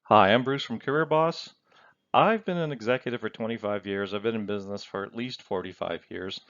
Hi, I'm Bruce from Career Boss. I've been an executive for 25 years. I've been in business for at least 45 years.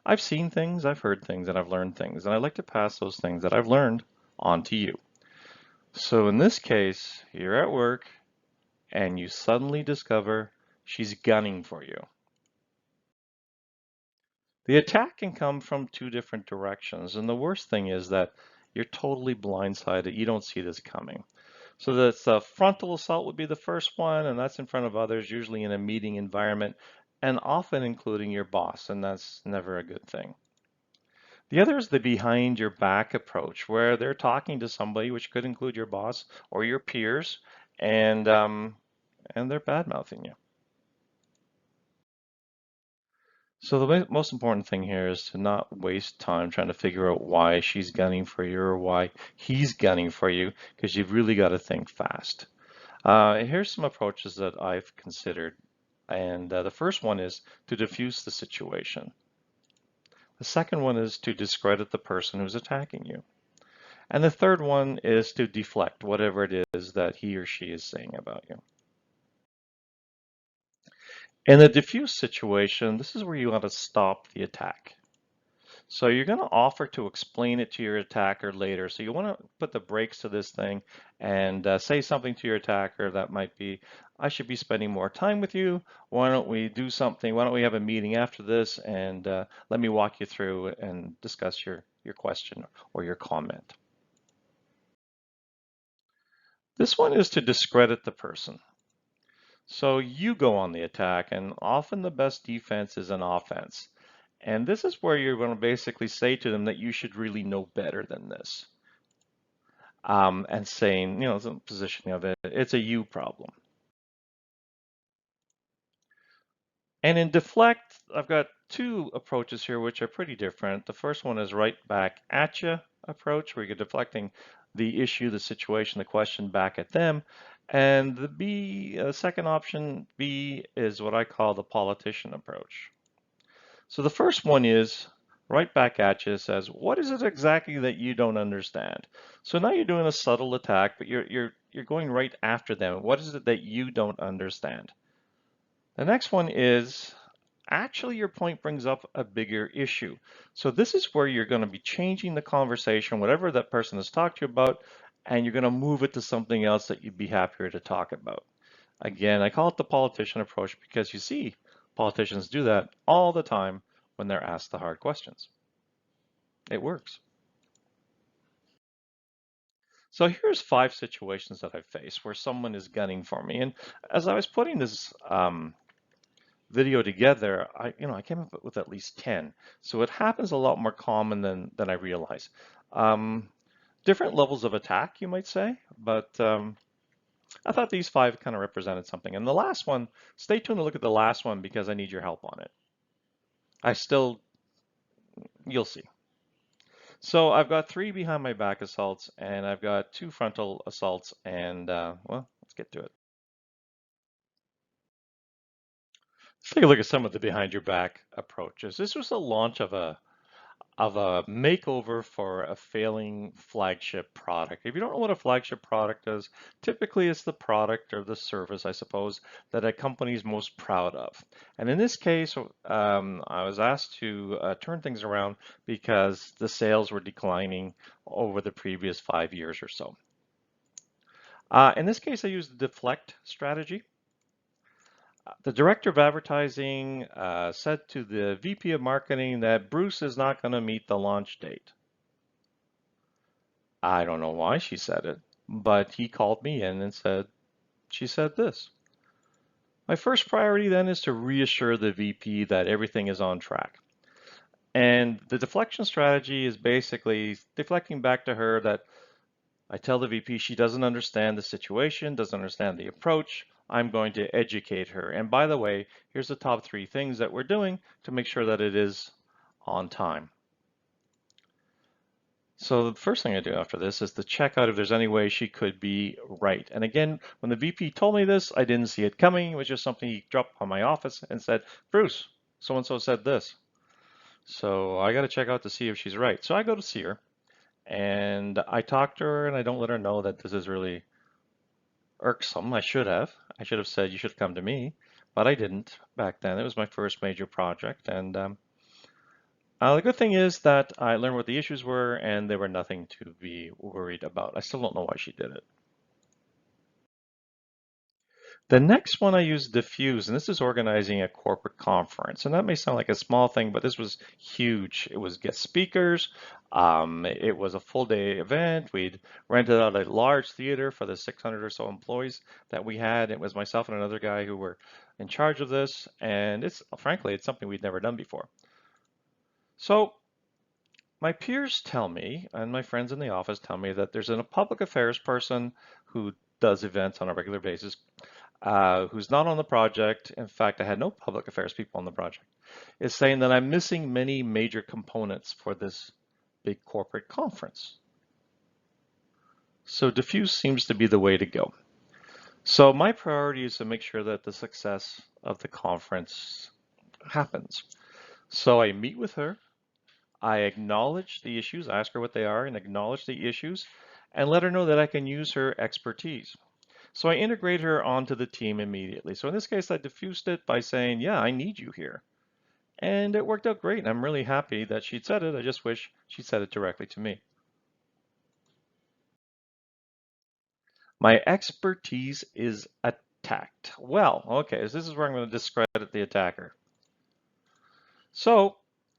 I've seen things, I've heard things, and I've learned things, and I'd like to pass those things that I've learned on to you. So in this case, you're at work and you suddenly discover she's gunning for you. The attack can come from two different directions, and the worst thing is that you're totally blindsided. You don't see this coming. So the frontal assault would be the first one, and that's in front of others, usually in a meeting environment, and often including your boss, and that's never a good thing. The other is the behind your back approach, where they're talking to somebody, which could include your boss or your peers, and they're bad mouthing you. So the most important thing here is to not waste time trying to figure out why she's gunning for you or why he's gunning for you, because you've really got to think fast. Here's some approaches that I've considered. And the first one is to diffuse the situation. The second one is to discredit the person who's attacking you. And the third one is to deflect whatever it is that he or she is saying about you. In the diffuse situation, this is where you want to stop the attack. So you're going to offer to explain it to your attacker later. So you want to put the brakes to this thing and say something to your attacker that might be, I should be spending more time with you. Why don't we do something? Why don't we have a meeting after this and let me walk you through and discuss your question or your comment. This one is to discredit the person. So you go on the attack, and often the best defense is an offense. And this is where you're going to basically say to them that you should really know better than this. And saying, the positioning of it, it's a you problem. And in deflect, I've got two approaches here which are pretty different. The first one is right back at you approach, where you're deflecting the issue, the situation, the question back at them. And the second option, B, is what I call the politician approach. So the first one is right back at you, says, what is it exactly that you don't understand? So now you're doing a subtle attack, but you're going right after them. What is it that you don't understand? The next one is actually your point brings up a bigger issue. So this is where you're going to be changing the conversation, whatever that person has talked to you about, and you're going to move it to something else that you'd be happier to talk about. Again, I call it the politician approach because you see politicians do that all the time when they're asked the hard questions. It works. So here's 5 situations that I've faced where someone is gunning for me. And as I was putting this video together, I came up with at least 10. So it happens a lot more common than I realize. Different levels of attack, you might say, but I thought these 5 kind of represented something. And the last one, stay tuned to look at the last one because I need your help on it. You'll see. So I've got 3 behind my back assaults and I've got 2 frontal assaults and well, let's get to it. Let's take a look at some of the behind your back approaches. This was the launch of a makeover for a failing flagship product. If you don't know what a flagship product is, typically it's the product or the service, I suppose, that a company is most proud of. And in this case, I was asked to turn things around because the sales were declining over the previous 5 years or so. In this case, I used the Deflect strategy. The director of advertising said to the VP of marketing that Bruce is not going to meet the launch date. I don't know why she said it, but he called me in and said, she said this. My first priority then is to reassure the VP that everything is on track. And the deflection strategy is basically deflecting back to her that I tell the VP she doesn't understand the situation, doesn't understand the approach. I'm going to educate her. And by the way, here's the top 3 things that we're doing to make sure that it is on time. So the first thing I do after this is to check out if there's any way she could be right. And again, when the VP told me this, I didn't see it coming. It was just something he dropped on my office and said, Bruce, so-and-so said this. So I got to check out to see if she's right. So I go to see her and I talk to her and I don't let her know that this is really irksome. I should have. I should have said, you should come to me, but I didn't back then. It was my first major project. And the good thing is that I learned what the issues were and they were nothing to be worried about. I still don't know why she did it. The next one I used Diffuse, and this is organizing a corporate conference. And that may sound like a small thing, but this was huge. It was guest speakers. It was a full day event. We'd rented out a large theater for the 600 or so employees that we had. It was myself and another guy who were in charge of this. And it's frankly, it's something we'd never done before. So my peers tell me, and my friends in the office tell me that there's a public affairs person who does events on a regular basis who's not on the project. In fact, I had no public affairs people on the project, is saying that I'm missing many major components for this big corporate conference. So diffuse seems to be the way to go. So my priority is to make sure that the success of the conference happens. So I meet with her, I acknowledge the issues, ask her what they are and acknowledge the issues, and let her know that I can use her expertise. So I integrate her onto the team immediately. So in this case, I diffused it by saying, yeah, I need you here. And it worked out great. And I'm really happy that she'd said it. I just wish she'd said it directly to me. My expertise is attacked. Well, okay, so this is where I'm going to discredit the attacker. So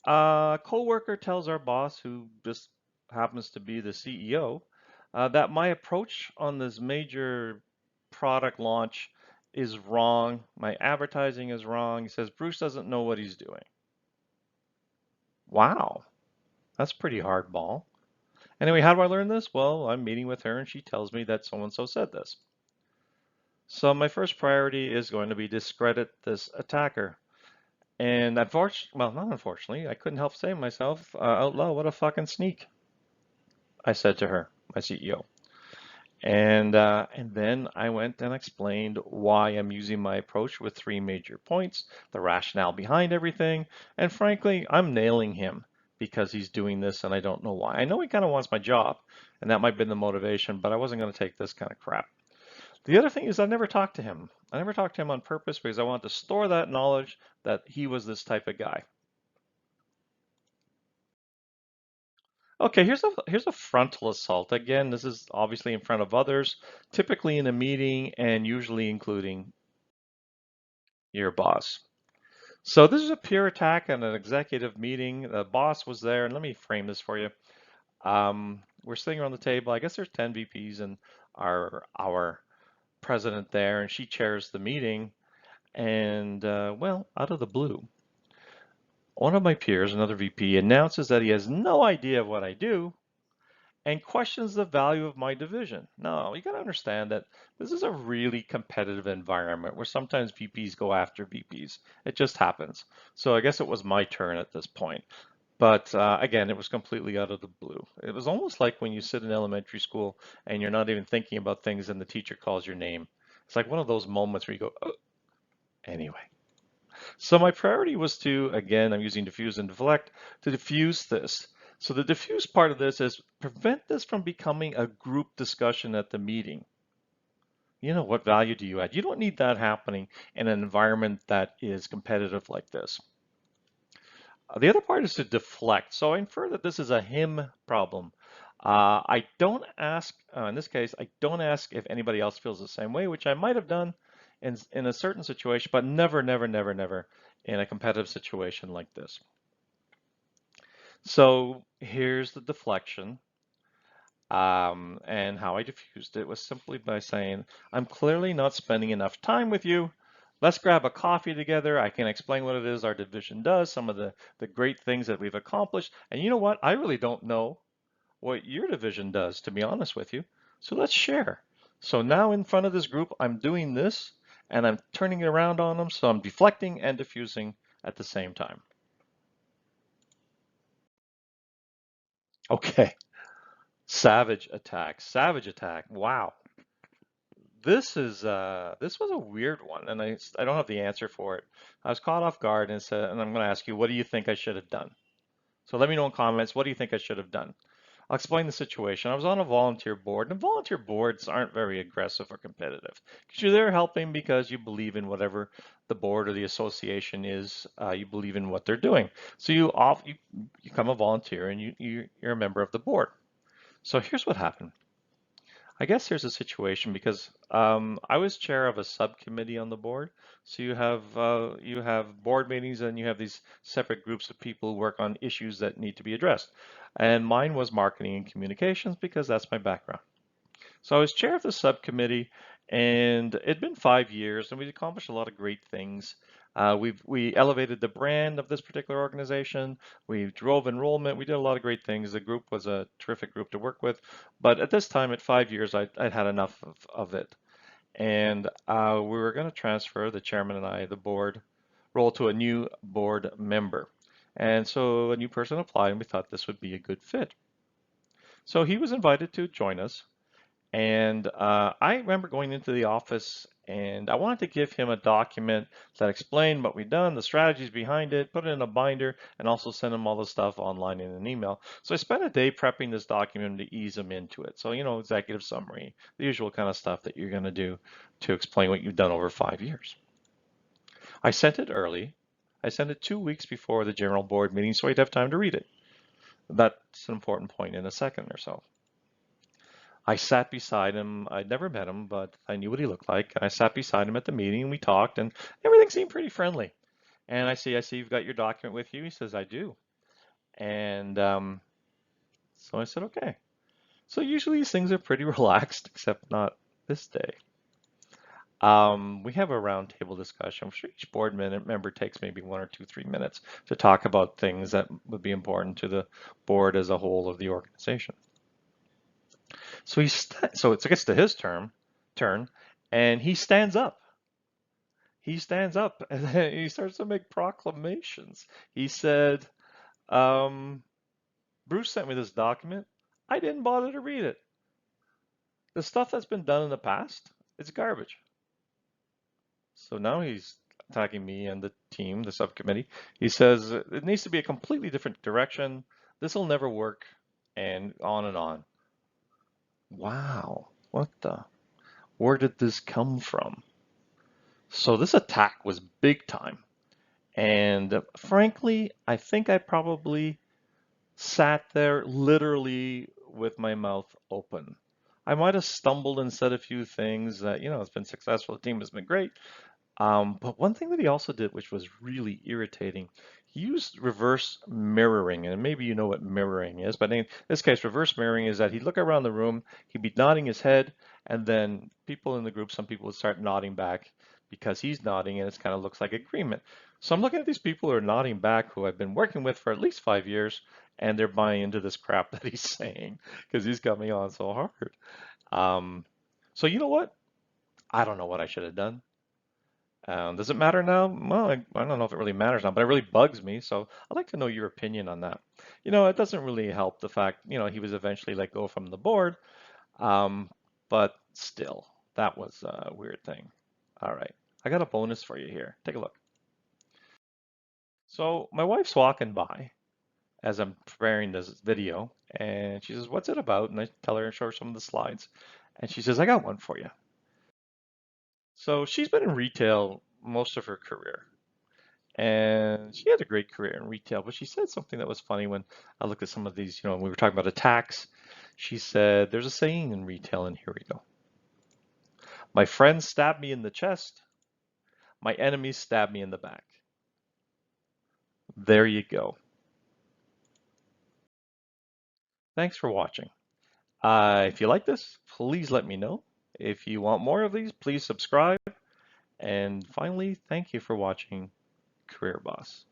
a coworker tells our boss, who just happens to be the CEO, that my approach on this major product launch is wrong. My advertising is wrong. He says Bruce doesn't know what he's doing. Wow, that's pretty hardball. Anyway, how do I learn this? Well, I'm meeting with her and she tells me that so and so said this. So my first priority is going to be discredit this attacker. And unfortunately, well, not unfortunately, I couldn't help saying to myself out loud, what a fucking sneak, I said to her, my CEO. And then I went and explained why I'm using my approach with three major points, the rationale behind everything, and frankly, I'm nailing him because he's doing this and I don't know why. I know he kind of wants my job, and that might have been the motivation, but I wasn't going to take this kind of crap. The other thing is I never talked to him. I never talked to him on purpose because I wanted to store that knowledge that he was this type of guy. Okay, here's a frontal assault. Again, this is obviously in front of others, typically in a meeting and usually including your boss. So this is a peer attack at an executive meeting. The boss was there, and let me frame this for you. We're sitting around the table. I guess there's 10 VPs and our president there, and she chairs the meeting. And well, out of the blue, one of my peers, another VP, announces that he has no idea of what I do and questions the value of my division. No, you got to understand that this is a really competitive environment where sometimes VPs go after VPs. It just happens. So I guess it was my turn at this point. But again, it was completely out of the blue. It was almost like when you sit in elementary school and you're not even thinking about things and the teacher calls your name. It's like one of those moments where you go, oh. Anyway. So my priority was to, again, I'm using diffuse and deflect, to diffuse this. So the diffuse part of this is prevent this from becoming a group discussion at the meeting. You know, what value do you add? You don't need that happening in an environment that is competitive like this. The other part is to deflect. So I infer that this is a him problem. I don't ask, in this case, I don't ask if anybody else feels the same way, which I might have done in a certain situation, but never, never, never, never in a competitive situation like this. So here's the deflection. And how I diffused it was simply by saying, I'm clearly not spending enough time with you. Let's grab a coffee together. I can explain what it is our division does, some of the great things that we've accomplished. And you know what? I really don't know what your division does, to be honest with you. So let's share. So now in front of this group, I'm doing this and I'm turning it around on them. So I'm deflecting and diffusing at the same time. Okay. Savage attack. Savage attack. Wow. This was a weird one, and I don't have the answer for it. I was caught off guard and I'm going to ask you, what do you think I should have done? So let me know in comments. What do you think I should have done? I'll explain the situation. I was on a volunteer board, and volunteer boards aren't very aggressive or competitive because you're there helping because you believe in whatever the board or the association is. You believe in what they're doing. So you become a volunteer and you're a member of the board. So here's what happened. I guess there's a situation because I was chair of a subcommittee on the board. So you have board meetings and you have these separate groups of people who work on issues that need to be addressed. And mine was marketing and communications because that's my background. So I was chair of the subcommittee, and it'd been 5 years, and we'd accomplished a lot of great things. We elevated the brand of this particular organization. We drove enrollment. We did a lot of great things. The group was a terrific group to work with, but at this time, at 5 years, I'd had enough of it, and we were going to transfer the chairman and I, the board role, to a new board member. And so a new person applied, and we thought this would be a good fit. So he was invited to join us. And I remember going into the office and I wanted to give him a document that explained what we'd done, the strategies behind it, put it in a binder, and also send him all the stuff online in an email. So I spent a day prepping this document to ease him into it. So, executive summary, the usual kind of stuff that you're going to do to explain what you've done over 5 years. I sent it early. I sent it 2 weeks before the general board meeting so he'd have time to read it. That's an important point in a second or so. I sat beside him. I'd never met him, but I knew what he looked like. And I sat beside him at the meeting and we talked and everything seemed pretty friendly. And I see you've got your document with you. He says, I do. And so I said, okay. So usually these things are pretty relaxed, except not this day. We have a roundtable discussion. I'm sure each board member takes maybe 1 or 2, 3 minutes to talk about things that would be important to the board as a whole of the organization. So so it gets to his turn, and he stands up. He stands up and then he starts to make proclamations. He said, Bruce sent me this document. I didn't bother to read it. The stuff that's been done in the past, it's garbage. So now he's attacking me and the team, the subcommittee. He says it needs to be a completely different direction. This will never work, and on and on. Wow, where did this come from? So this attack was big time. And frankly, I think I probably sat there literally with my mouth open. I might have stumbled and said a few things that, it's been successful. The team has been great. But one thing that he also did, which was really irritating, he used reverse mirroring. And maybe you know what mirroring is, but in this case, reverse mirroring is that he'd look around the room, he'd be nodding his head, and then people in the group, some people would start nodding back because he's nodding, and it kind of looks like agreement. So I'm looking at these people who are nodding back who I've been working with for at least 5 years, and they're buying into this crap that he's saying because he's got me on so hard. So you know what? I don't know what I should have done. Does it matter now? Well, I don't know if it really matters now, but it really bugs me. So I'd like to know your opinion on that. It doesn't really help the fact, he was eventually let go from the board. Um, but still, that was a weird thing. All right, I got a bonus for you here. Take a look. So my wife's walking by as I'm preparing this video, and she says, "What's it about?" And I tell her and show her some of the slides, and she says, "I got one for you." So she's been in retail most of her career. And she had a great career in retail, but she said something that was funny when I looked at some of these, when we were talking about attacks. She said, there's a saying in retail, and here we go. My friends stab me in the chest. My enemies stab me in the back. There you go. Thanks for watching. If you like this, please let me know. If you want more of these, please subscribe. And finally, thank you for watching Career Boss.